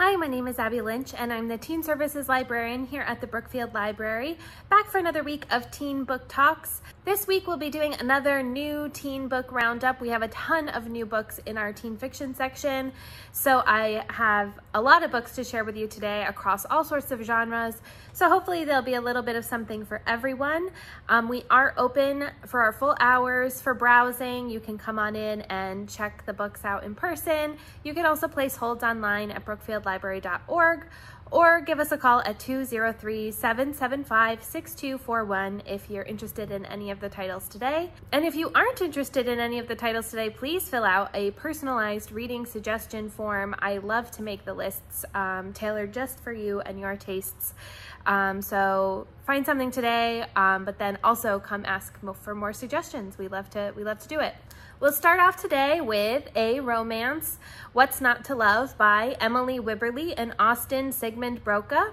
Hi, my name is Abby Lynch, and I'm the Teen Services Librarian here at the Brookfield Library, back for another week of Teen Book Talks. This week we'll be doing another new teen book roundup. We have a ton of new books in our teen fiction section, so I have a lot of books to share with you today across all sorts of genres, so hopefully there'll be a little bit of something for everyone. We are open for our full hours for browsing. You can come on in and check the books out in person. You can also place holds online at brookfieldlibrary.org or give us a call at 203-775-6241 if you're interested in any of the titles today. And if you aren't interested in any of the titles today, please fill out a personalized reading suggestion form. I love to make the lists tailored just for you and your tastes. So find something today, but then also come ask for more suggestions. We love to do it. We'll start off today with a romance, What's Not to Love by Emily Wibberley and Siegemund-Broka.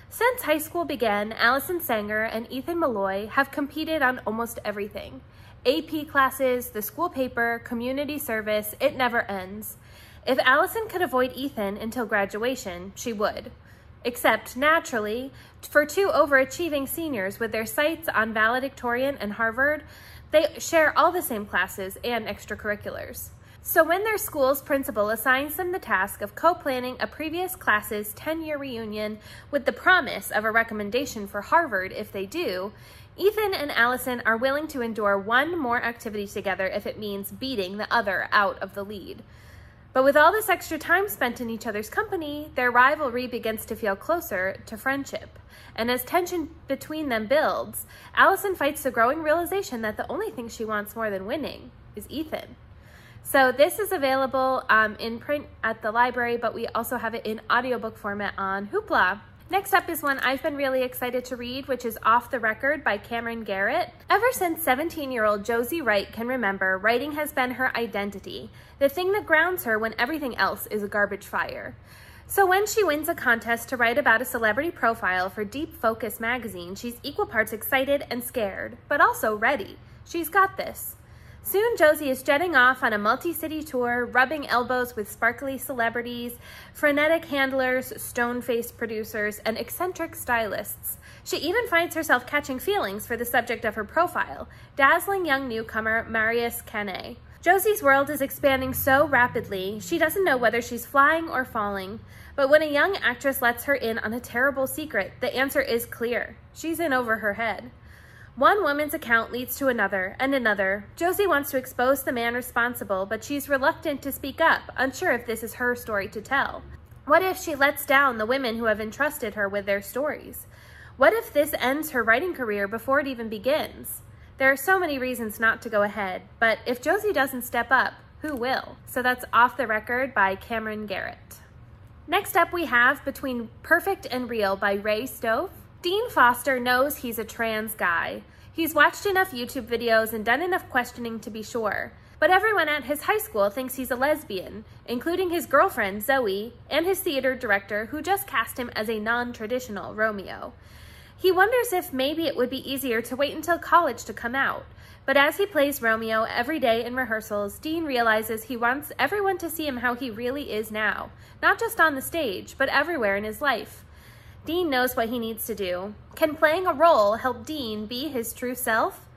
Since high school began, Allison Sanger and Ethan Malloy have competed on almost everything. AP classes, the school paper, community service, it never ends. If Allison could avoid Ethan until graduation, she would. Except, naturally, for two overachieving seniors with their sights on valedictorian and Harvard, they share all the same classes and extracurriculars. So when their school's principal assigns them the task of co-planning a previous class's 10-year reunion with the promise of a recommendation for Harvard if they do, Ethan and Allison are willing to endure one more activity together if it means beating the other out of the lead. But with all this extra time spent in each other's company, their rivalry begins to feel closer to friendship. And as tension between them builds, Allison fights the growing realization that the only thing she wants more than winning is Ethan. So this is available in print at the library, but we also have it in audiobook format on Hoopla. Next up is one I've been really excited to read, which is Off the Record by Camryn Garrett. Ever since 17-year-old Josie Wright can remember, writing has been her identity, the thing that grounds her when everything else is a garbage fire. So when she wins a contest to write about a celebrity profile for Deep Focus magazine, she's equal parts excited and scared, but also ready. She's got this. Soon, Josie is jetting off on a multi-city tour, rubbing elbows with sparkly celebrities, frenetic handlers, stone-faced producers, and eccentric stylists. She even finds herself catching feelings for the subject of her profile, dazzling young newcomer Marius Canet. Josie's world is expanding so rapidly, she doesn't know whether she's flying or falling. But when a young actress lets her in on a terrible secret, the answer is clear. She's in over her head. One woman's account leads to another and another. Josie wants to expose the man responsible, but she's reluctant to speak up, unsure if this is her story to tell. What if she lets down the women who have entrusted her with their stories? What if this ends her writing career before it even begins? There are so many reasons not to go ahead, but if Josie doesn't step up, who will? So that's Off the Record by Camryn Garrett. Next up we have Between Perfect and Real by Stoeve. Dean Foster knows he's a trans guy. He's watched enough YouTube videos and done enough questioning to be sure. But everyone at his high school thinks he's a lesbian, including his girlfriend Zoe and his theater director who just cast him as a non-traditional Romeo. He wonders if maybe it would be easier to wait until college to come out. But as he plays Romeo every day in rehearsals, Dean realizes he wants everyone to see him how he really is now, not just on the stage, but everywhere in his life. Dean knows what he needs to do. Can playing a role help Dean be his true self?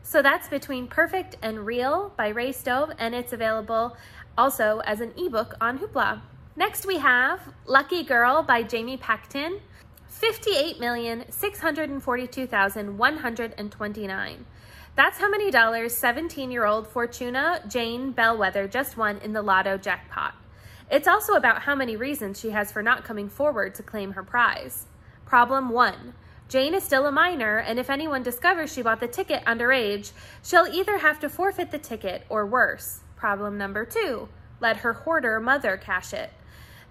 So that's Between Perfect and Real by Stoeve, and it's available also as an ebook on Hoopla. Next we have Lucky Girl by Jamie Pacton. 58,642,129. That's how many dollars 17-year-old Fortuna Jane Bellwether just won in the lotto jackpot. It's also about how many reasons she has for not coming forward to claim her prize. Problem 1. Jane is still a minor, and if anyone discovers she bought the ticket underage, she'll either have to forfeit the ticket or worse. Problem number 2. Let her hoarder mother cash it.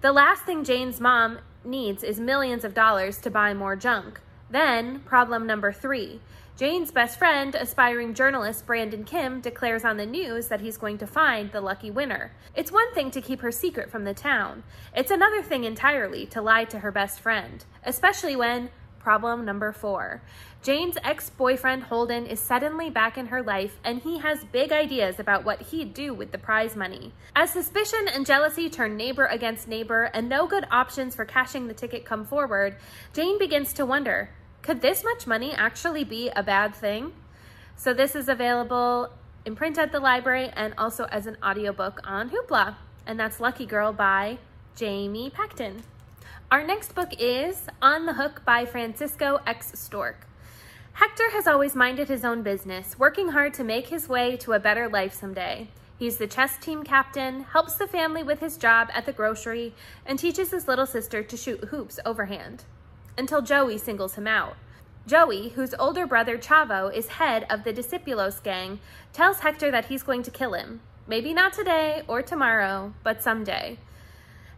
The last thing Jane's mom needs is millions of dollars to buy more junk. Then, problem number 3. Jane's best friend, aspiring journalist Brandon Kim, declares on the news that he's going to find the lucky winner. It's one thing to keep her secret from the town. It's another thing entirely to lie to her best friend, especially when Problem number 4. Jane's ex-boyfriend Holden is suddenly back in her life, and he has big ideas about what he'd do with the prize money. As suspicion and jealousy turn neighbor against neighbor and no good options for cashing the ticket come forward, Jane begins to wonder, could this much money actually be a bad thing? So this is available in print at the library and also as an audiobook on Hoopla. And that's Lucky Girl by Jamie Pacton. Our next book is On the Hook by Francisco X. Stork. Hector has always minded his own business, working hard to make his way to a better life someday. He's the chess team captain, helps the family with his job at the grocery, and teaches his little sister to shoot hoops overhand. Until Joey singles him out. Joey, whose older brother Chavo is head of the Discipulos gang, tells Hector that he's going to kill him. Maybe not today or tomorrow, but someday.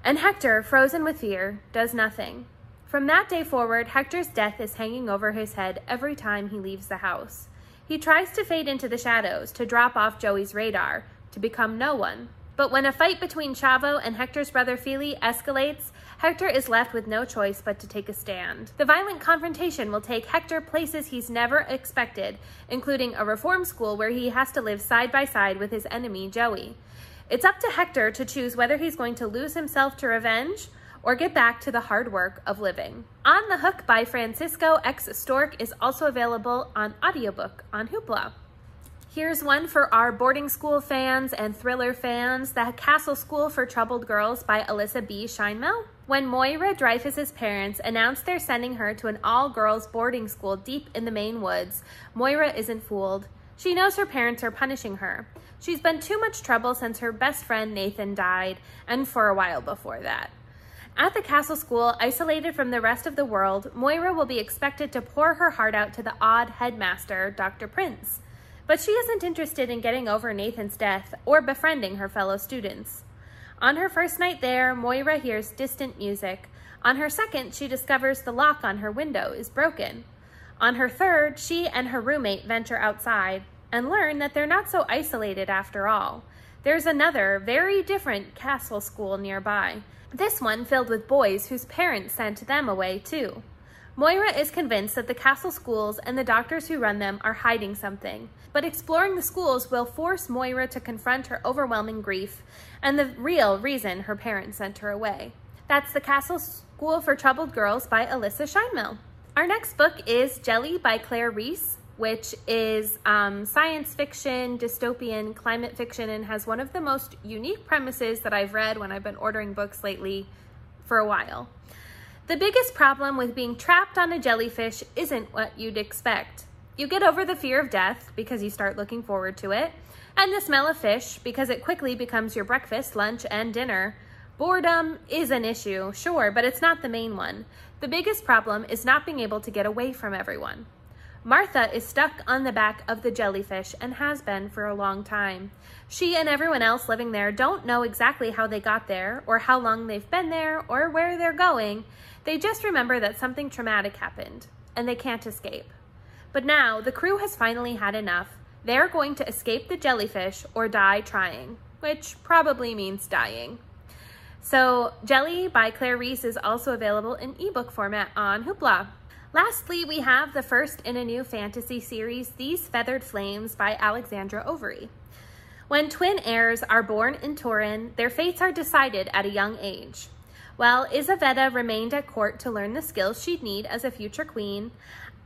And Hector, frozen with fear, does nothing. From that day forward, Hector's death is hanging over his head every time he leaves the house. He tries to fade into the shadows, to drop off Joey's radar, to become no one. But when a fight between Chavo and Hector's brother Fili escalates, Hector is left with no choice but to take a stand. The violent confrontation will take Hector places he's never expected, including a reform school where he has to live side by side with his enemy, Joey. It's up to Hector to choose whether he's going to lose himself to revenge or get back to the hard work of living. On the Hook by Francisco X. Stork is also available on audiobook on Hoopla. Here's one for our boarding school fans and thriller fans, The Castle School for Troubled Girls by Alyssa B. Sheinmel. When Moira Dreyfus's parents announced they're sending her to an all-girls boarding school deep in the Maine woods, Moira isn't fooled. She knows her parents are punishing her. She's been too much trouble since her best friend Nathan died, and for a while before that. At the castle school, isolated from the rest of the world, Moira will be expected to pour her heart out to the odd headmaster, Dr. Prince. But she isn't interested in getting over Nathan's death or befriending her fellow students. On her first night there, Moira hears distant music. On her second, she discovers the lock on her window is broken. On her third, she and her roommate venture outside and learn that they're not so isolated after all. There's another, very different castle school nearby. This one filled with boys whose parents sent them away too. Moira is convinced that the castle schools and the doctors who run them are hiding something, but exploring the schools will force Moira to confront her overwhelming grief and the real reason her parents sent her away. That's The Castle School for Troubled Girls by Alyssa Sheinmel. Our next book is Jelly by Clare Rees, which is science fiction, dystopian, climate fiction, and has one of the most unique premises that I've read when I've been ordering books lately for a while. The biggest problem with being trapped on a jellyfish isn't what you'd expect. You get over the fear of death because you start looking forward to it, and the smell of fish because it quickly becomes your breakfast, lunch, and dinner. Boredom is an issue, sure, but it's not the main one. The biggest problem is not being able to get away from everyone. Martha is stuck on the back of the jellyfish and has been for a long time. She and everyone else living there don't know exactly how they got there or how long they've been there or where they're going. They just remember that something traumatic happened and they can't escape. But now the crew has finally had enough. They're going to escape the jellyfish or die trying, which probably means dying. So Jelly by Clare Rees is also available in ebook format on Hoopla. Lastly, we have the first in a new fantasy series, These Feathered Flames by Alexandra Overy. When twin heirs are born in Turin, their fates are decided at a young age. While Isaveta remained at court to learn the skills she'd need as a future queen,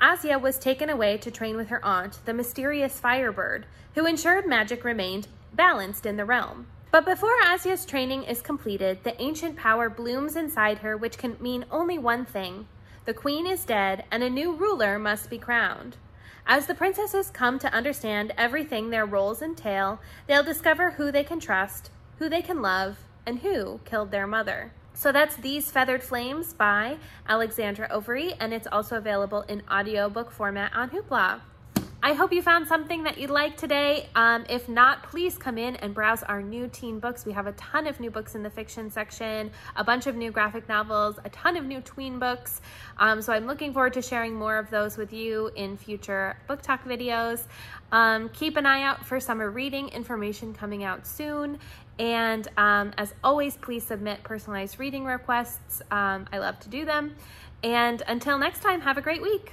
Asia was taken away to train with her aunt, the mysterious Firebird, who ensured magic remained balanced in the realm. But before Asia's training is completed, the ancient power blooms inside her, which can mean only one thing. The queen is dead, and a new ruler must be crowned. As the princesses come to understand everything their roles entail, they'll discover who they can trust, who they can love, and who killed their mother. So that's These Feathered Flames by Alexandra Overy, and it's also available in audiobook format on Hoopla. I hope you found something that you liked today. If not, please come in and browse our new teen books. We have a ton of new books in the fiction section, a bunch of new graphic novels, a ton of new tween books. So I'm looking forward to sharing more of those with you in future book talk videos. Keep an eye out for summer reading information coming out soon. And as always, please submit personalized reading requests. I love to do them. And until next time, have a great week.